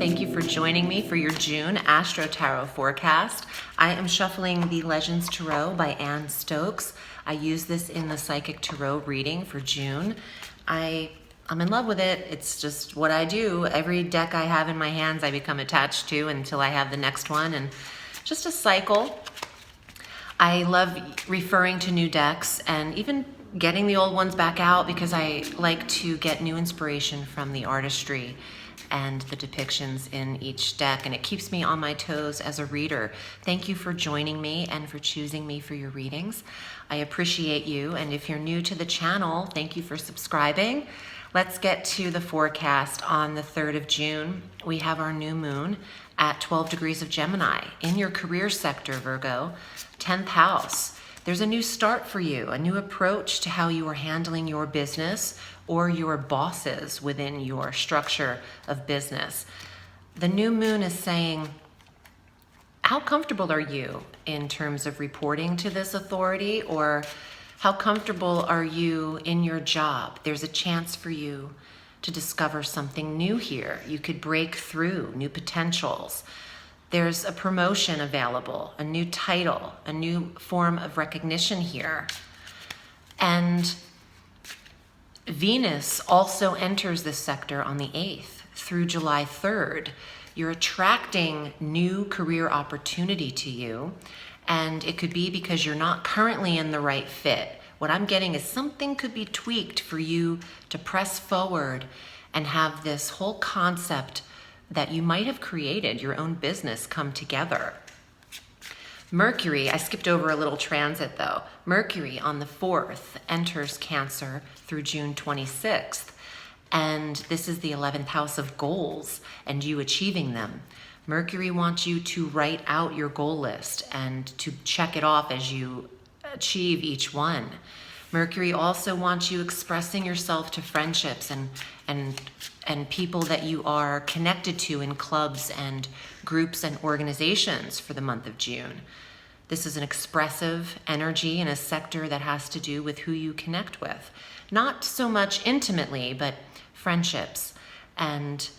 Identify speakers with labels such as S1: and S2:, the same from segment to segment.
S1: Thank you for joining me for your June Astro Tarot forecast. I am shuffling the Legends Tarot by Anne Stokes. I use this in the Psychic Tarot reading for June. I'm in love with it. It's just what I do. Every deck I have in my hands I become attached to until I have the next one, and just a cycle. I love referring to new decks and even getting the old ones back out because I like to get new inspiration from the artistry and the depictions in each deck, and it keeps me on my toes as a reader. Thank you for joining me and for choosing me for your readings. I appreciate you, and if you're new to the channel, thank you for subscribing. Let's get to the forecast. On the 3rd of June, we have our new moon at 12 degrees of Gemini in your career sector, Virgo, 10th house. There's a new start for you, a new approach to how you are handling your business or your bosses within your structure of business. The new moon is saying, how comfortable are you in terms of reporting to this authority, or how comfortable are you in your job? There's a chance for you to discover something new here. You could break through new potentials. There's a promotion available, a new title, a new form of recognition here. And Venus also enters this sector on the 8th through July 3rd. You're attracting new career opportunity to you, and it could be because you're not currently in the right fit. What I'm getting is something could be tweaked for you to press forward and have this whole concept that you might have created, your own business, come together. Mercury, I skipped over a little transit though. Mercury on the 4th enters Cancer through June 26th. And this is the 11th house of goals and you achieving them. Mercury wants you to write out your goal list and to check it off as you achieve each one. Mercury also wants you expressing yourself to friendships and people that you are connected to in clubs and groups and organizations for the month of June. This is an expressive energy in a sector that has to do with who you connect with. Not so much intimately, but friendships and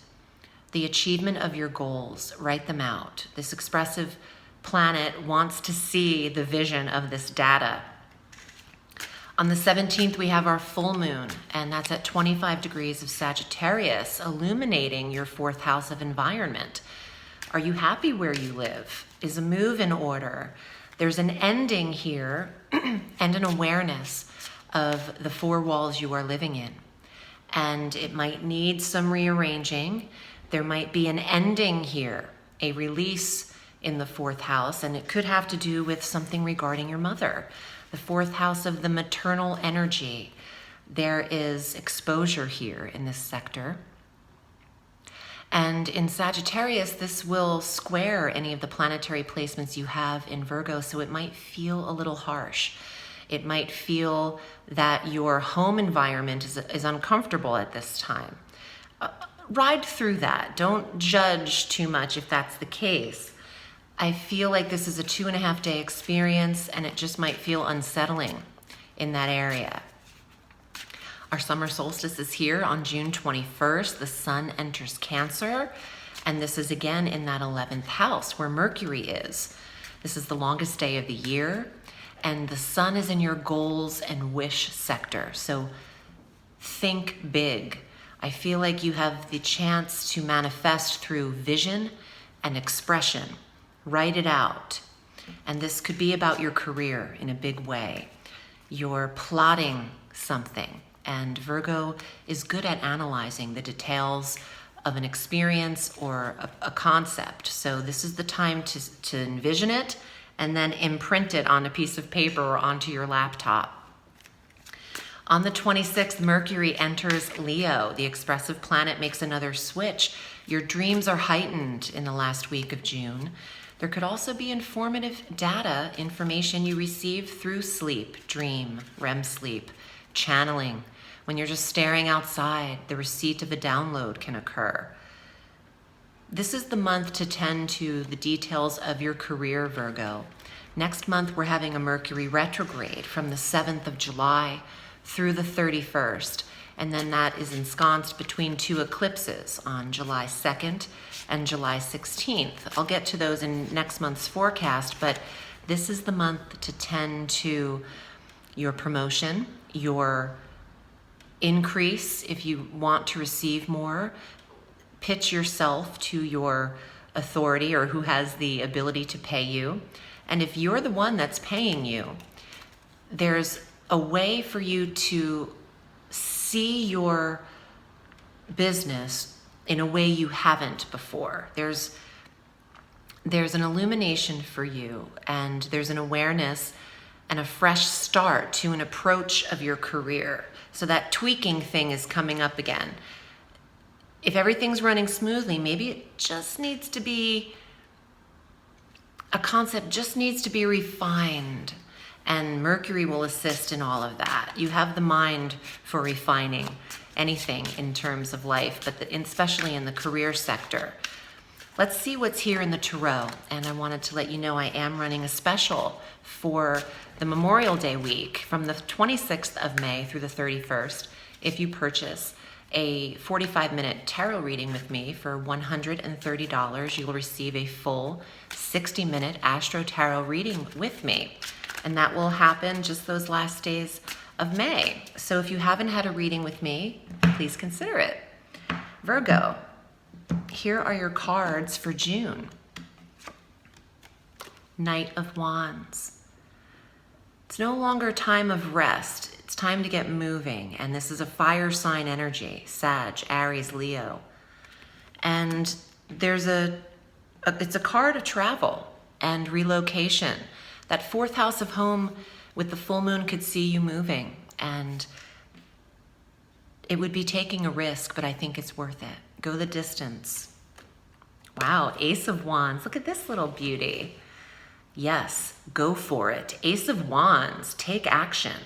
S1: the achievement of your goals. Write them out. This expressive planet wants to see the vision of this data. On the 17th, we have our full moon, and that's at 25 degrees of Sagittarius, illuminating your 4th house of environment. Are you happy where you live? Is a move in order? There's an ending here and an awareness of the 4 walls you are living in. And it might need some rearranging. There might be an ending here, a release in the 4th house, and it could have to do with something regarding your mother. The 4th house of the maternal energy. There is exposure here in this sector. And in Sagittarius, this will square any of the planetary placements you have in Virgo, so it might feel a little harsh. It might feel that your home environment is uncomfortable at this time. Ride through that. Don't judge too much if that's the case. I feel like this is a 2.5-day experience, and it just might feel unsettling in that area. Our summer solstice is here on June 21st. The sun enters Cancer, and this is again in that 11th house where Mercury is. This is the longest day of the year, and the sun is in your goals and wish sector. So think big. I feel like you have the chance to manifest through vision and expression. Write it out. And this could be about your career in a big way. You're plotting something, and Virgo is good at analyzing the details of an experience or a concept. So this is the time to envision it and then imprint it on a piece of paper or onto your laptop. On the 26th, Mercury enters Leo. The expressive planet makes another switch. Your dreams are heightened in the last week of June. There could also be informative data, information you receive through sleep, dream, REM sleep, channeling. When you're just staring outside, the receipt of a download can occur. This is the month to tend to the details of your career, Virgo. Next month, we're having a Mercury retrograde from the 7th of July through the 31st. And then that is ensconced between two eclipses on July 2nd and July 16th. I'll get to those in next month's forecast, but this is the month to tend to your promotion, your increase if you want to receive more. Pitch yourself to your authority or who has the ability to pay you. And if you're the one that's paying you, there's a way for you to see your business in a way you haven't before. There's an illumination for you, and there's an awareness and a fresh start to an approach of your career. So that tweaking thing is coming up again. If everything's running smoothly, maybe it just needs to be, a concept just needs to be refined, and Mercury will assist in all of that. You have the mind for refining anything in terms of life, but especially in the career sector. Let's see what's here in the Tarot. And I wanted to let you know I am running a special for the Memorial Day week from the 26th of May through the 31st. If you purchase a 45-minute tarot reading with me for $130, you'll receive a full 60-minute Astro Tarot reading with me. And that will happen just those last days of May. So if you haven't had a reading with me, please consider it. Virgo, here are your cards for June. Knight of Wands. It's no longer a time of rest. It's time to get moving. And this is a fire sign energy, Sag, Aries, Leo. And it's a card of travel and relocation. That fourth house of home with the full moon could see you moving. And it would be taking a risk, but I think it's worth it. Go the distance. Wow, Ace of Wands. Look at this little beauty. Yes, go for it. Ace of Wands, take action.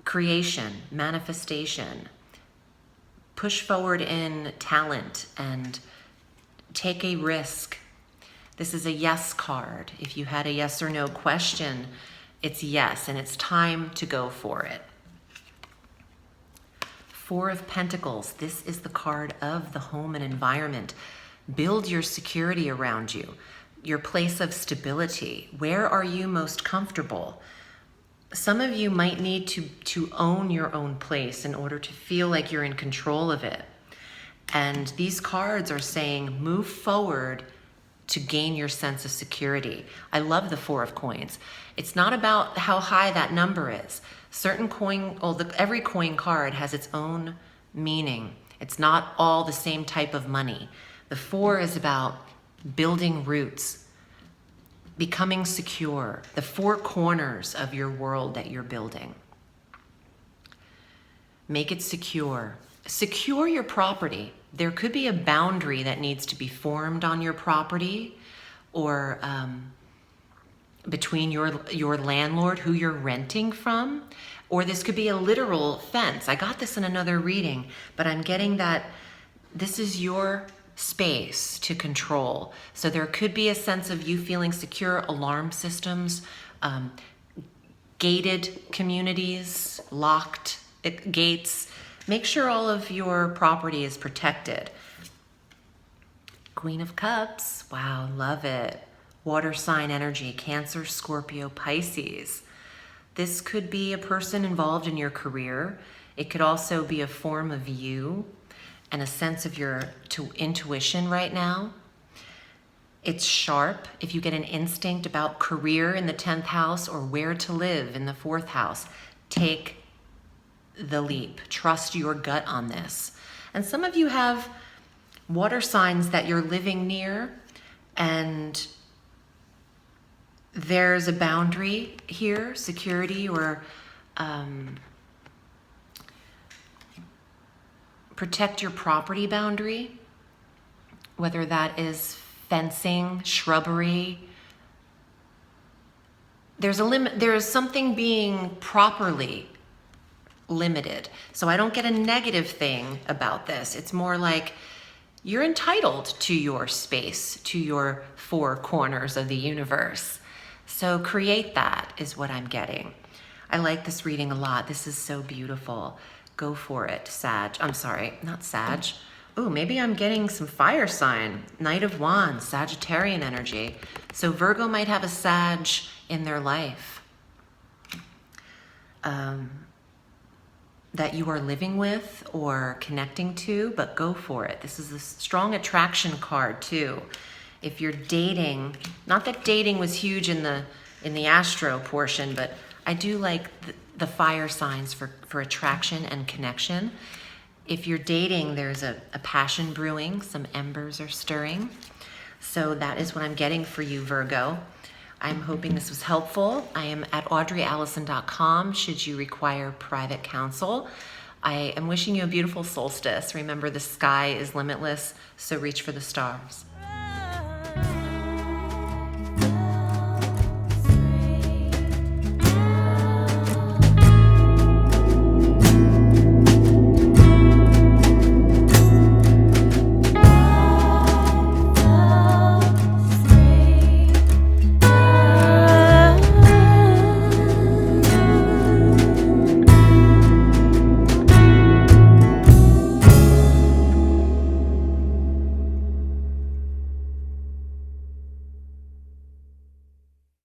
S1: Creation, manifestation. Push forward in talent and take a risk. This is a yes card. If you had a yes or no question, it's yes, and it's time to go for it. Four of Pentacles. This is the card of the home and environment. Build your security around you, your place of stability. Where are you most comfortable? Some of you might need to own your own place in order to feel like you're in control of it. And these cards are saying move forward to gain your sense of security. I love the Four of Coins. It's not about how high that number is. Every coin card has its own meaning. It's not all the same type of money. The four is about building roots, becoming secure, the four corners of your world that you're building. Make it secure. Secure your property. There could be a boundary that needs to be formed on your property, or between your landlord, who you're renting from, or this could be a literal fence. I got this in another reading, but I'm getting that this is your space to control. So there could be a sense of you feeling secure, alarm systems, gated communities, locked gates. Make sure all of your property is protected. Queen of Cups. Wow, love it. Water sign energy, Cancer, Scorpio, Pisces. This could be a person involved in your career. It could also be a form of you and a sense of your intuition right now. It's sharp. If you get an instinct about career in the 10th house or where to live in the 4th house, take the leap. Trust your gut on this. And some of you have water signs that you're living near, and there's a boundary here, security, or protect your property boundary, whether that is fencing, shrubbery. There's a limit. There is something being properly limited. So I don't get a negative thing about this. It's more like you're entitled to your space, to your four corners of the universe. So create that is what I'm getting. I like this reading a lot. This is so beautiful. Go for it, Sag. I'm sorry, not Sag. Ooh, maybe I'm getting some fire sign. Knight of Wands, Sagittarian energy. So Virgo might have a Sag in their life that you are living with or connecting to, but go for it. This is a strong attraction card too. If you're dating, not that dating was huge in the Astro portion, but I do like the fire signs for attraction and connection. If you're dating, there's a passion brewing, some embers are stirring. So that is what I'm getting for you, Virgo. I'm hoping this was helpful. I am at audreyalison.com should you require private counsel. I am wishing you a beautiful solstice. Remember, the sky is limitless, so reach for the stars.